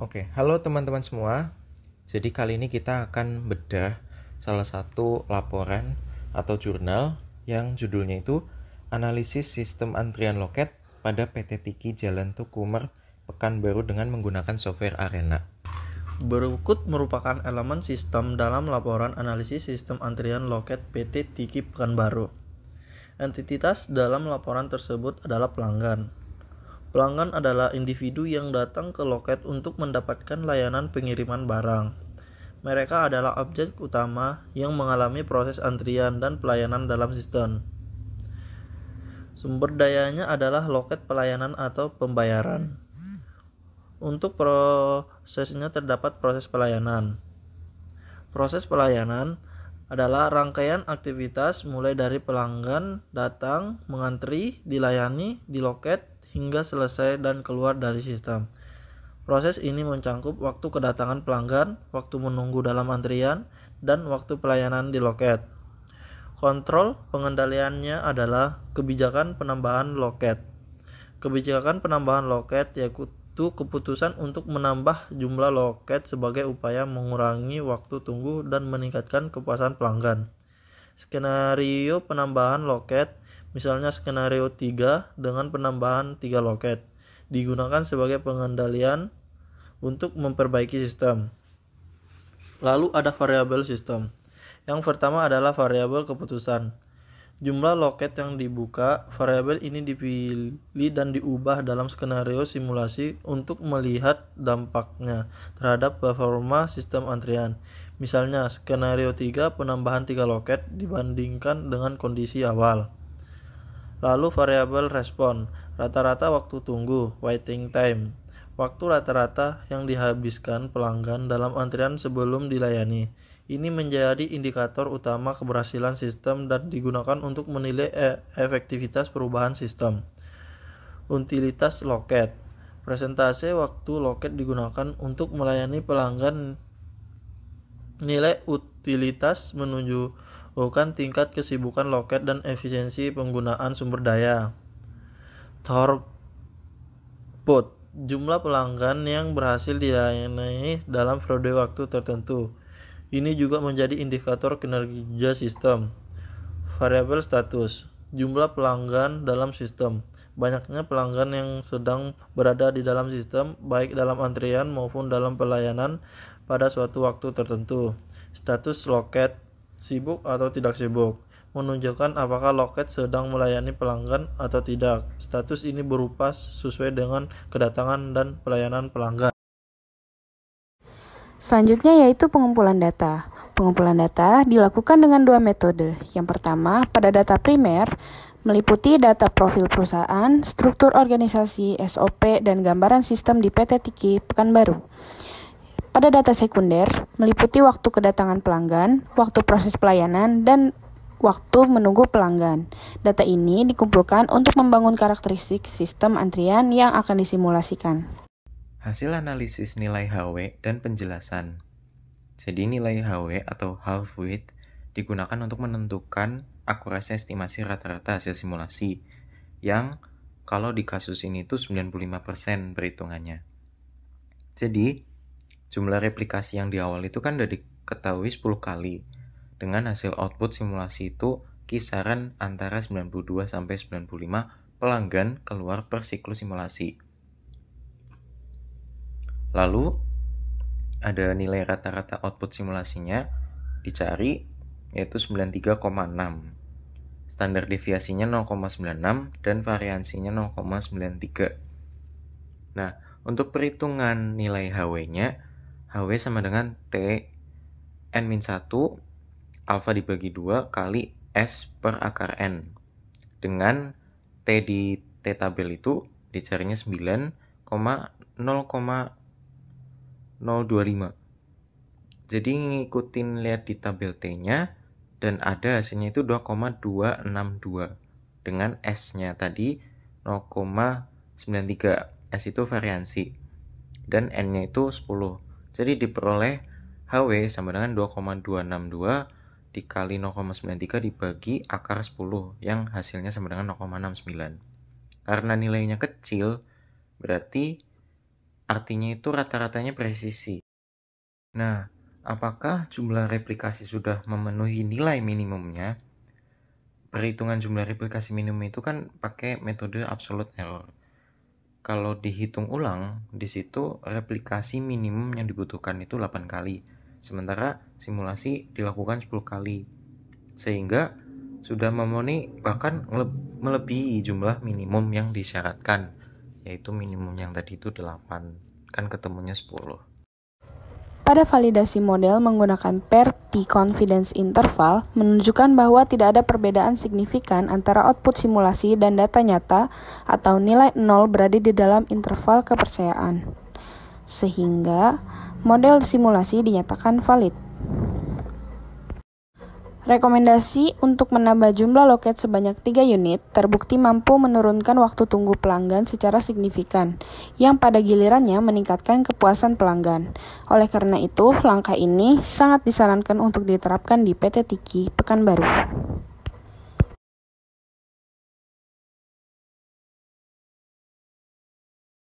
Oke, halo teman-teman semua. Jadi kali ini kita akan bedah salah satu laporan atau jurnal yang judulnya itu Analisis Sistem Antrian Loket pada PT Tiki Jalan Tukumer, Pekanbaru dengan menggunakan software Arena. Berikut merupakan elemen sistem dalam laporan analisis sistem antrian loket PT Tiki Pekanbaru. Entitas dalam laporan tersebut adalah pelanggan. Pelanggan adalah individu yang datang ke loket untuk mendapatkan layanan pengiriman barang. Mereka adalah objek utama yang mengalami proses antrian dan pelayanan dalam sistem. Sumber dayanya adalah loket pelayanan atau pembayaran. Untuk prosesnya terdapat proses pelayanan. Proses pelayanan adalah rangkaian aktivitas mulai dari pelanggan datang, mengantri, dilayani di loket, hingga selesai dan keluar dari sistem. Proses ini mencakup waktu kedatangan pelanggan, waktu menunggu dalam antrian, dan waktu pelayanan di loket. Kontrol pengendaliannya adalah kebijakan penambahan loket. Kebijakan penambahan loket yaitu keputusan untuk menambah jumlah loket sebagai upaya mengurangi waktu tunggu dan meningkatkan kepuasan pelanggan. Skenario penambahan loket, misalnya skenario 3 dengan penambahan 3 loket, digunakan sebagai pengendalian untuk memperbaiki sistem. Lalu ada variabel sistem. Yang pertama adalah variabel keputusan. Jumlah loket yang dibuka, variabel ini dipilih dan diubah dalam skenario simulasi untuk melihat dampaknya terhadap performa sistem antrian. Misalnya, skenario 3 penambahan 3 loket dibandingkan dengan kondisi awal. Lalu variabel respon, rata-rata waktu tunggu, waiting time. Waktu rata-rata yang dihabiskan pelanggan dalam antrian sebelum dilayani. Ini menjadi indikator utama keberhasilan sistem dan digunakan untuk menilai efektivitas perubahan sistem. Utilitas loket. Presentase waktu loket digunakan untuk melayani pelanggan. Nilai utilitas menunjukkan tingkat kesibukan loket dan efisiensi penggunaan sumber daya. Throughput, jumlah pelanggan yang berhasil dilayani dalam periode waktu tertentu. Ini juga menjadi indikator kinerja sistem. Variabel status, jumlah pelanggan dalam sistem. Banyaknya pelanggan yang sedang berada di dalam sistem, baik dalam antrian maupun dalam pelayanan pada suatu waktu tertentu. Status loket, sibuk atau tidak sibuk, menunjukkan apakah loket sedang melayani pelanggan atau tidak. Status ini berupa sesuai dengan kedatangan dan pelayanan pelanggan. Selanjutnya yaitu pengumpulan data. Pengumpulan data dilakukan dengan dua metode. Yang pertama, pada data primer, meliputi data profil perusahaan, struktur organisasi, SOP, dan gambaran sistem di PT Tiki Pekanbaru. Pada data sekunder, meliputi waktu kedatangan pelanggan, waktu proses pelayanan, dan waktu menunggu pelanggan. Data ini dikumpulkan untuk membangun karakteristik sistem antrian yang akan disimulasikan. Hasil analisis nilai HW dan penjelasan. Jadi nilai HW atau half width digunakan untuk menentukan akurasi estimasi rata-rata hasil simulasi yang kalau di kasus ini tuh 95% perhitungannya. Jadi jumlah replikasi yang di awal itu kan udah diketahui 10 kali. Dengan hasil output simulasi itu kisaran antara 92 sampai 95 pelanggan keluar per siklus simulasi. Lalu ada nilai rata-rata output simulasinya dicari yaitu 93,6. Standar deviasinya 0,96 dan variansinya 0,93. Nah, untuk perhitungan nilai HW-nya, HW sama dengan T N-1 alfa dibagi 2 kali S per akar N. Dengan T di T tabel itu dicarinya 9,0,025. Jadi ngikutin lihat di tabel T-nya dan ada hasilnya itu 2,262 dengan S-nya tadi 0,93. S itu variansi dan N-nya itu 10. Jadi diperoleh HW sama dengan 2,262 dikali 0,93 dibagi akar 10 yang hasilnya sama dengan 0,69. Karena nilainya kecil berarti artinya itu rata-ratanya presisi. Nah, apakah jumlah replikasi sudah memenuhi nilai minimumnya? Perhitungan jumlah replikasi minimum itu kan pakai metode absolute error. Kalau dihitung ulang, di situ replikasi minimum yang dibutuhkan itu 8 kali. Sementara simulasi dilakukan 10 kali. Sehingga sudah memenuhi bahkan melebihi jumlah minimum yang disyaratkan. Yaitu minimum yang tadi itu 8. Kan ketemunya 10. Pada validasi model menggunakan pair T-confidence interval menunjukkan bahwa tidak ada perbedaan signifikan antara output simulasi dan data nyata atau nilai 0 berada di dalam interval kepercayaan. Sehingga model simulasi dinyatakan valid. Rekomendasi untuk menambah jumlah loket sebanyak 3 unit terbukti mampu menurunkan waktu tunggu pelanggan secara signifikan, yang pada gilirannya meningkatkan kepuasan pelanggan. Oleh karena itu, langkah ini sangat disarankan untuk diterapkan di PT Tiki Pekanbaru.